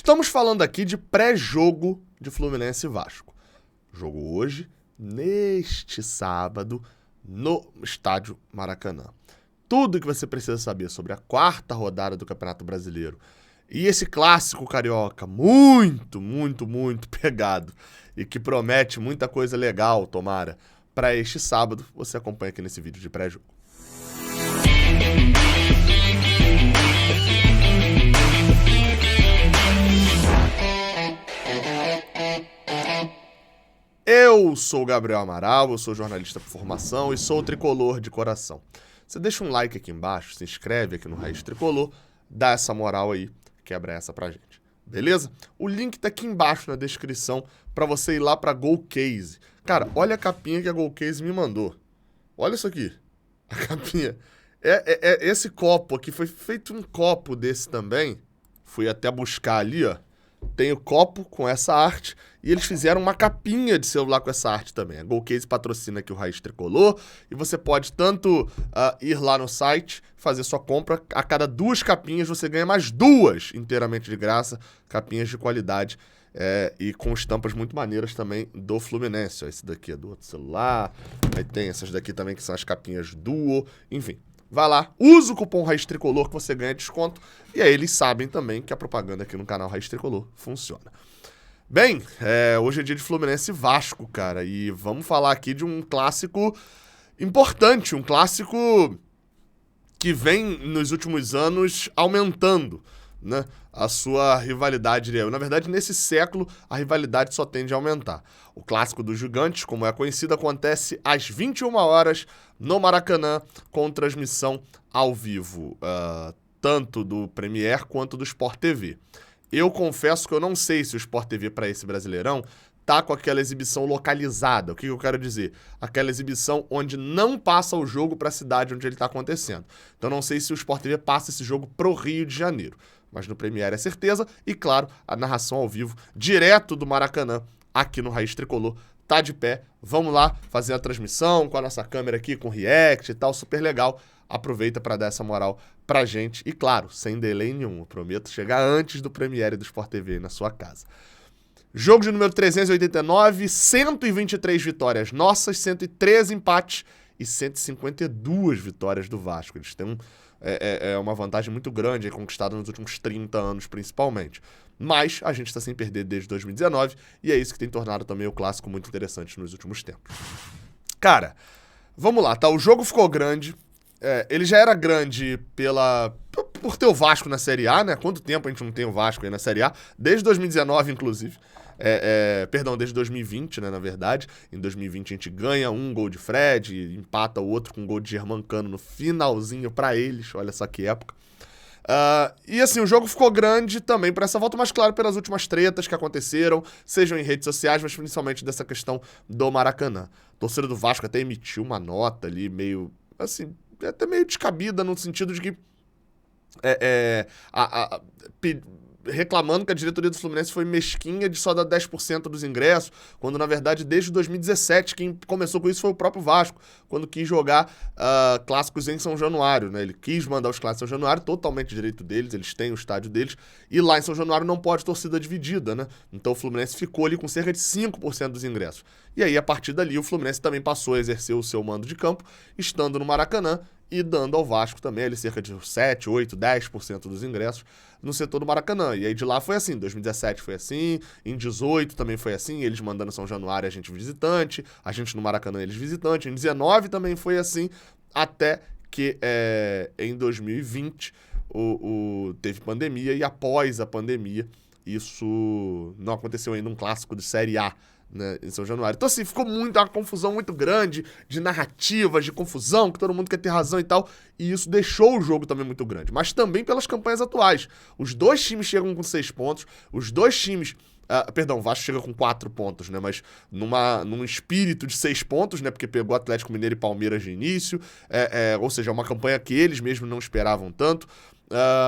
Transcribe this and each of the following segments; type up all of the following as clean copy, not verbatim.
Estamos falando aqui de pré-jogo de Fluminense e Vasco. Jogo hoje, neste sábado, no Estádio Maracanã. Tudo que você precisa saber sobre a quarta rodada do Campeonato Brasileiro e esse clássico carioca muito pegado e que promete muita coisa legal, tomara, para este sábado, você acompanha aqui nesse vídeo de pré-jogo. Eu sou o Gabriel Amaral, eu sou jornalista por formação e sou tricolor de coração. Você deixa um like aqui embaixo, se inscreve aqui no Raiz Tricolor, dá essa moral aí, quebra essa pra gente, beleza? O link tá aqui embaixo na descrição pra você ir lá pra Golcase. Cara, olha a capinha que a Golcase me mandou. Olha isso aqui, a capinha. Esse copo aqui, foi feito um copo desse também. Fui até buscar ali, ó. Tem o copo com essa arte e eles fizeram uma capinha de celular com essa arte também. A Golcase patrocina aqui o Raiz Tricolor e você pode tanto ir lá no site, fazer sua compra. A cada 2 capinhas você ganha mais 2 inteiramente de graça, capinhas de qualidade e com estampas muito maneiras também do Fluminense. Ó, esse daqui é do outro celular, aí tem essas daqui também que são as capinhas Duo, enfim. Vai lá, usa o cupom Raiz Tricolor que você ganha desconto. E aí eles sabem também que a propaganda aqui no canal Raiz Tricolor funciona. Bem, hoje é dia de Fluminense e Vasco, cara. E vamos falar aqui de um clássico importante. Um clássico que vem nos últimos anos aumentando, né, a sua rivalidade. Na verdade, nesse século, a rivalidade só tende a aumentar. O clássico dos gigantes, como é conhecido, acontece às 21 horas no Maracanã, com transmissão ao vivo, tanto do Premier quanto do Sport TV. Eu confesso que eu não sei se o Sport TV para esse Brasileirão tá com aquela exibição localizada. O que eu quero dizer? Aquela exibição onde não passa o jogo para a cidade onde ele está acontecendo. Então não sei se o Sport TV passa esse jogo pro Rio de Janeiro. Mas no Premier é certeza. E claro, a narração ao vivo, direto do Maracanã, aqui no Raiz Tricolor, tá de pé. Vamos lá fazer a transmissão com a nossa câmera aqui, com react e tal, super legal. Aproveita para dar essa moral pra gente. E claro, sem delay nenhum, eu prometo chegar antes do Premiere do Sport TV na sua casa. Jogo de número 389, 123 vitórias nossas, 113 empates e 152 vitórias do Vasco. Eles têm uma vantagem muito grande, conquistada nos últimos 30 anos principalmente. Mas a gente está sem perder desde 2019 e é isso que tem tornado também o clássico muito interessante nos últimos tempos. Cara, vamos lá, tá? O jogo ficou grande. Ele já era grande por ter o Vasco na Série A, né? Quanto tempo a gente não tem o Vasco aí na Série A? Desde 2019, inclusive. Perdão, desde 2020, né, na verdade. Em 2020 a gente ganha um gol de Fred, empata o outro com um gol de Germancano no finalzinho pra eles. Olha só que época. E assim, o jogo ficou grande também para essa volta, mas claro, pelas últimas tretas que aconteceram, sejam em redes sociais, mas principalmente dessa questão do Maracanã. A torcida do Vasco até emitiu uma nota ali, meio, assim, até meio descabida, no sentido de que reclamando que a diretoria do Fluminense foi mesquinha de só dar 10% dos ingressos, quando na verdade desde 2017 quem começou com isso foi o próprio Vasco, quando quis jogar clássicos em São Januário, né? Ele quis mandar os clássicos em São Januário, totalmente direito deles, eles têm o estádio deles, e lá em São Januário não pode torcida dividida, né? Então o Fluminense ficou ali com cerca de 5% dos ingressos. E aí, a partir dali, o Fluminense também passou a exercer o seu mando de campo, estando no Maracanã e dando ao Vasco também ali cerca de 7, 8, 10% dos ingressos no setor do Maracanã. E aí de lá foi assim, 2017 foi assim, em 18 também foi assim, eles mandando São Januário a gente visitante, a gente no Maracanã eles visitante, em 19 também foi assim, até que em 2020 teve pandemia e após a pandemia isso não aconteceu ainda um clássico de Série A, né, em São Januário. Então assim, ficou uma confusão muito grande de narrativas, de confusão, que todo mundo quer ter razão e tal, e isso deixou o jogo também muito grande, mas também pelas campanhas atuais. Os dois times chegam com 6 pontos, os dois times... o Vasco chega com 4 pontos, né? Mas num espírito de 6 pontos, né? Porque pegou Atlético Mineiro e Palmeiras de início, ou seja, uma campanha que eles mesmos não esperavam tanto.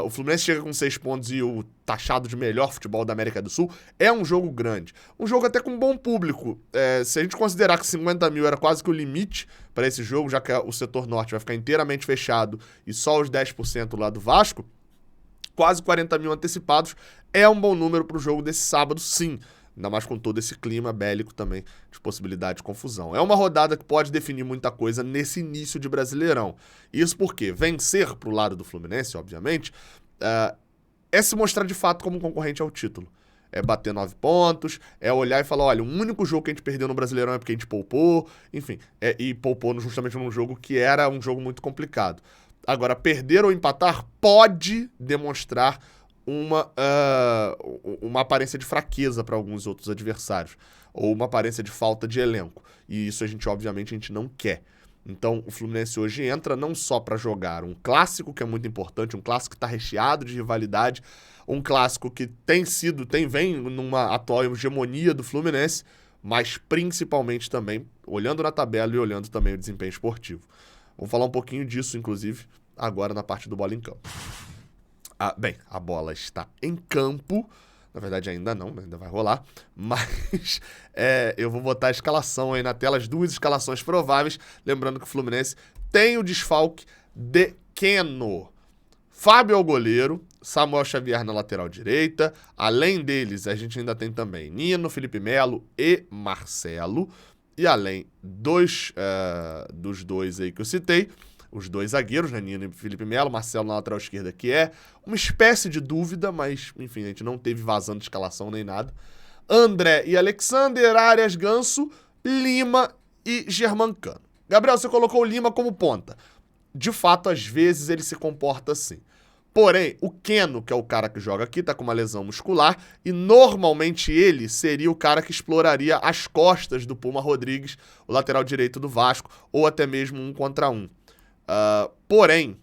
O Fluminense chega com 6 pontos e o taxado de melhor futebol da América do Sul. É um jogo grande. Um jogo até com bom público. Se a gente considerar que 50 mil era quase que o limite para esse jogo, já que o setor norte vai ficar inteiramente fechado e só os 10% lá do Vasco, Quase 40 mil antecipados é um bom número para o jogo desse sábado, sim. Ainda mais com todo esse clima bélico também de possibilidade de confusão. É uma rodada que pode definir muita coisa nesse início de Brasileirão. Isso porque vencer pro lado do Fluminense, obviamente, é se mostrar de fato como um concorrente ao título. É bater 9 pontos, é olhar e falar, olha, o único jogo que a gente perdeu no Brasileirão é porque a gente poupou, enfim, e poupou justamente num jogo que era um jogo muito complicado. Agora, perder ou empatar pode demonstrar uma aparência de fraqueza para alguns outros adversários, ou uma aparência de falta de elenco. E isso obviamente, a gente não quer. Então, o Fluminense hoje entra não só para jogar um clássico, que é muito importante, um clássico que está recheado de rivalidade, um clássico que vem numa atual hegemonia do Fluminense, mas principalmente também olhando na tabela e olhando também o desempenho esportivo. Vamos falar um pouquinho disso, inclusive, agora na parte do Bola em Campo. Bem, a bola está em campo. Na verdade, ainda não, ainda vai rolar. Mas eu vou botar a escalação aí na tela, as duas escalações prováveis. Lembrando que o Fluminense tem o desfalque de Keno. Fábio é o goleiro, Samuel Xavier na lateral direita. Além deles, a gente ainda tem também Nino, Felipe Melo e Marcelo. E além dos dois aí que eu citei, os dois zagueiros, né, Nino e Felipe Melo, Marcelo na lateral esquerda, que é uma espécie de dúvida, mas, enfim, a gente não teve vazando de escalação nem nada. André e Alexander, Arias, Ganso, Lima e Germancano. Gabriel, você colocou o Lima como ponta. De fato, às vezes ele se comporta assim. Porém, o Keno, que é o cara que joga aqui, tá com uma lesão muscular, e normalmente ele seria o cara que exploraria as costas do Puma Rodrigues, o lateral direito do Vasco, ou até mesmo 1 contra 1. Porém,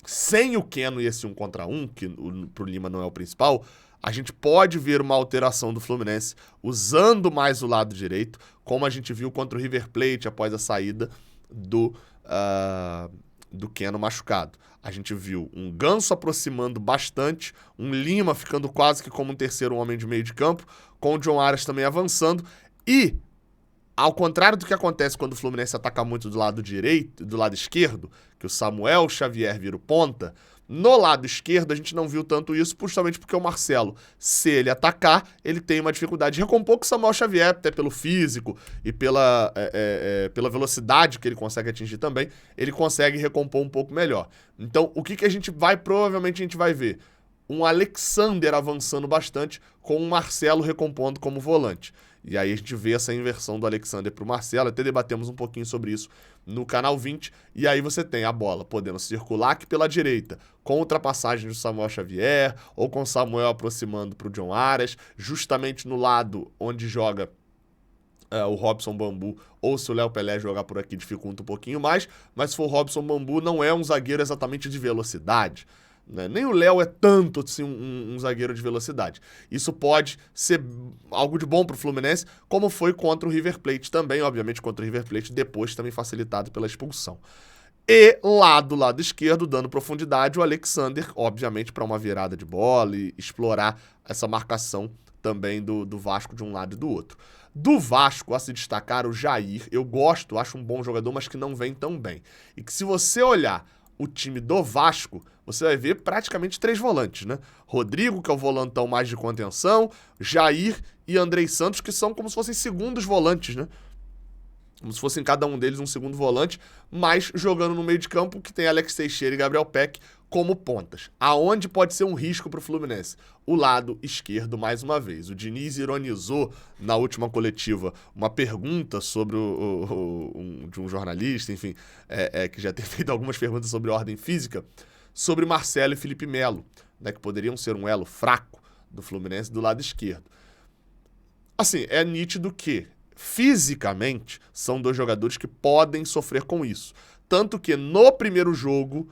sem o Keno e esse 1 contra 1, que pro Lima não é o principal, a gente pode ver uma alteração do Fluminense usando mais o lado direito, como a gente viu contra o River Plate após a saída do Keno machucado. A gente viu um Ganso aproximando bastante, um Lima ficando quase que como um terceiro homem de meio de campo, com o John Arias também avançando, e ao contrário do que acontece quando o Fluminense ataca muito do lado direito, do lado esquerdo, que o Samuel Xavier vira o ponta, no lado esquerdo a gente não viu tanto isso, justamente porque o Marcelo, se ele atacar, ele tem uma dificuldade de recompor com o Samuel Xavier, até pelo físico e pela velocidade que ele consegue atingir também, ele consegue recompor um pouco melhor. Então, o que a gente provavelmente a gente vai ver? Um Alexander avançando bastante, com o Marcelo recompondo como volante. E aí a gente vê essa inversão do Alexander para o Marcelo, até debatemos um pouquinho sobre isso no canal 20, e aí você tem a bola podendo circular aqui pela direita, com ultrapassagem do Samuel Xavier, ou com o Samuel aproximando para o John Arias, justamente no lado onde joga o Robson Bambu, ou se o Léo Pelé jogar por aqui dificulta um pouquinho mais, mas se for o Robson Bambu não é um zagueiro exatamente de velocidade, né? Nem o Léo é tanto assim, um zagueiro de velocidade. Isso pode ser algo de bom para o Fluminense, como foi contra o River Plate também, obviamente contra o River Plate, depois também facilitado pela expulsão. E lá do lado esquerdo, dando profundidade, o Alexander, obviamente para uma virada de bola e explorar essa marcação também do Vasco de um lado e do outro. Do Vasco, a se destacar, o Jair, eu gosto, acho um bom jogador, mas que não vem tão bem. E que se você olhar o time do Vasco, você vai ver praticamente 3 volantes, né? Rodrigo, que é o volantão mais de contenção, Jair e Andrei Santos, que são como se fossem segundos volantes, né? Como se fossem cada um deles um segundo volante, mas jogando no meio de campo, que tem Alex Teixeira e Gabriel Peck como pontas. Aonde pode ser um risco para o Fluminense? O lado esquerdo, mais uma vez. O Diniz ironizou na última coletiva uma pergunta sobre de um jornalista, enfim, que já tem feito algumas perguntas sobre ordem física, sobre Marcelo e Felipe Melo, né, que poderiam ser um elo fraco do Fluminense do lado esquerdo. Assim, é nítido que fisicamente são 2 jogadores que podem sofrer com isso. Tanto que no primeiro jogo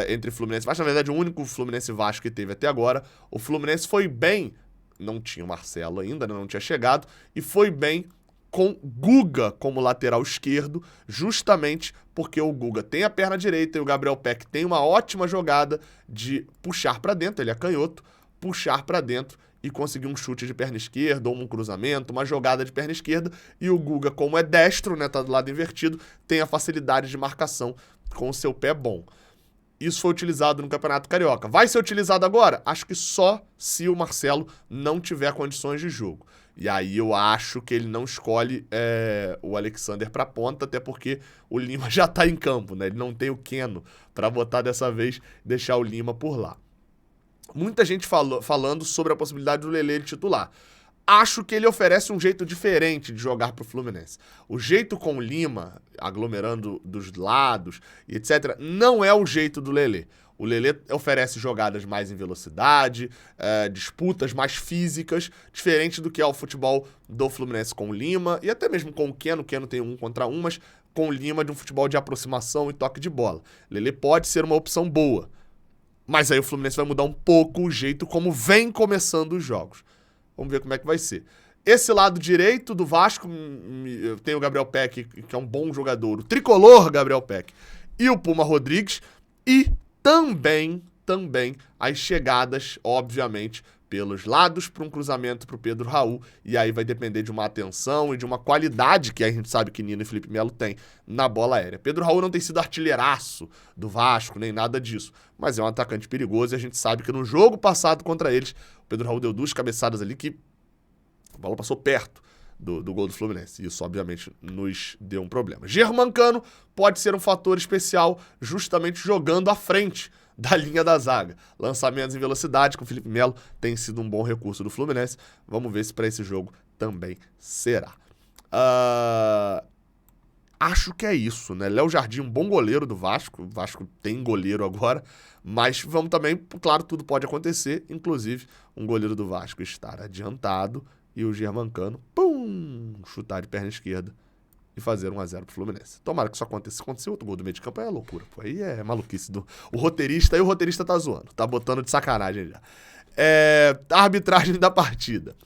entre Fluminense e Vasco, na verdade o único Fluminense e Vasco que teve até agora, o Fluminense foi bem, não tinha o Marcelo ainda, né, não tinha chegado, e foi bem com Guga como lateral esquerdo, justamente porque o Guga tem a perna direita e o Gabriel Peck tem uma ótima jogada de puxar para dentro, ele é canhoto, puxar para dentro e conseguir um chute de perna esquerda ou um cruzamento, uma jogada de perna esquerda, e o Guga, como é destro, né, tá do lado invertido, tem a facilidade de marcação com o seu pé bom. isso foi utilizado no Campeonato Carioca. Vai ser utilizado agora? Acho que só se o Marcelo não tiver condições de jogo. E aí eu acho que ele não escolhe o Alexander pra ponta, até porque o Lima já tá em campo, né? Ele não tem o Keno pra botar dessa vez, deixar o Lima por lá. Muita gente falando sobre a possibilidade do Lelê de titular. Acho que ele oferece um jeito diferente de jogar pro Fluminense. O jeito com o Lima, aglomerando dos lados e etc., não é o jeito do Lelê. O Lelê oferece jogadas mais em velocidade, disputas mais físicas, diferente do que é o futebol do Fluminense com o Lima, e até mesmo com o Keno. O Keno tem 1 contra 1, mas com o Lima de um futebol de aproximação e toque de bola. O Lelê pode ser uma opção boa, mas aí o Fluminense vai mudar um pouco o jeito como vem começando os jogos. Vamos ver como é que vai ser. Esse lado direito do Vasco, tem o Gabriel Peck, que é um bom jogador, o tricolor Gabriel Peck, e o Puma Rodrigues, e também as chegadas, obviamente, pelos lados para um cruzamento para o Pedro Raul, e aí vai depender de uma atenção e de uma qualidade que a gente sabe que Nino e Felipe Melo têm na bola aérea. Pedro Raul não tem sido artilheiraço do Vasco, nem nada disso, mas é um atacante perigoso e a gente sabe que no jogo passado contra eles, o Pedro Raul deu 2 cabeçadas ali que a bola passou perto do gol do Fluminense. Isso, obviamente, nos deu um problema. Germancano pode ser um fator especial justamente jogando à frente da linha da zaga. Lançamentos em velocidade com o Felipe Melo tem sido um bom recurso do Fluminense. Vamos ver se para esse jogo também será. Acho que é isso, né? Léo Jardim, um bom goleiro do Vasco. O Vasco tem goleiro agora, mas vamos também, claro, tudo pode acontecer, inclusive um goleiro do Vasco estar adiantado e o Germancano, chutar de perna esquerda e fazer 1-0 pro Fluminense. Tomara que isso aconteça. Se acontecer outro gol do meio de campo, é loucura, pô. Aí é maluquice do roteirista, e o roteirista tá zoando, tá botando de sacanagem já. A arbitragem da partida.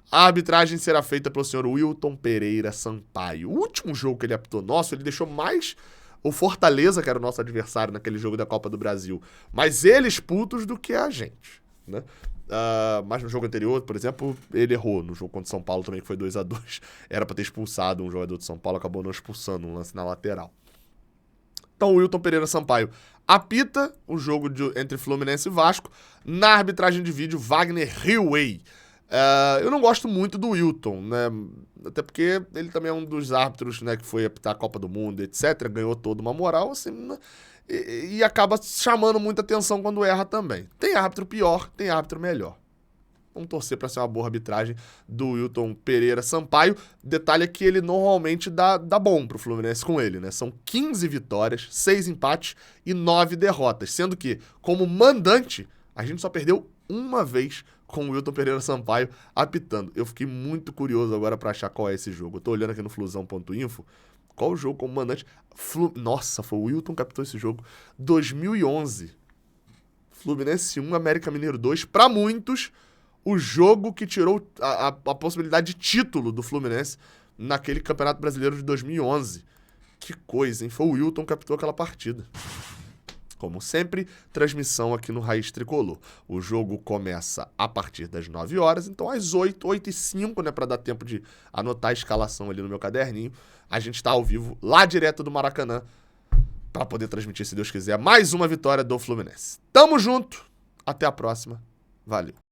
A arbitragem será feita pelo senhor Wilton Pereira Sampaio. O último jogo que ele apitou nosso, ele deixou mais o Fortaleza, que era o nosso adversário naquele jogo da Copa do Brasil, mas eles putos do que a gente, né? Mas no jogo anterior, por exemplo, ele errou. No jogo contra o São Paulo também, que foi 2-2. Era pra ter expulsado um jogador de São Paulo, acabou não expulsando, um lance na lateral. Então o Wilton Pereira Sampaio apita o jogo entre Fluminense e Vasco. Na arbitragem de vídeo, Wagner Hillway. Eu não gosto muito do Wilton, né? Até porque ele também é um dos árbitros, né, que foi apitar a Copa do Mundo, etc. Ganhou toda uma moral, assim, né? E acaba chamando muita atenção quando erra também. Tem árbitro pior, tem árbitro melhor. Vamos torcer para ser uma boa arbitragem do Wilton Pereira Sampaio. Detalhe é que ele normalmente dá bom pro Fluminense com ele, né? São 15 vitórias, 6 empates e 9 derrotas. Sendo que, como mandante, a gente só perdeu uma vez com o Wilton Pereira Sampaio apitando. Eu fiquei muito curioso agora para achar qual é esse jogo. Eu tô olhando aqui no flusão.info. Qual o jogo como mandante? Nossa, foi o Wilton que apitou esse jogo. 2011. Fluminense 1, América Mineiro 2. Para muitos, o jogo que tirou a possibilidade de título do Fluminense naquele Campeonato Brasileiro de 2011. Que coisa, hein? Foi o Wilton que apitou aquela partida. Como sempre, transmissão aqui no Raiz Tricolor. O jogo começa a partir das 9 horas, então às 8h05, né, para dar tempo de anotar a escalação ali no meu caderninho, a gente está ao vivo lá direto do Maracanã para poder transmitir, se Deus quiser, mais uma vitória do Fluminense. Tamo junto, até a próxima, valeu.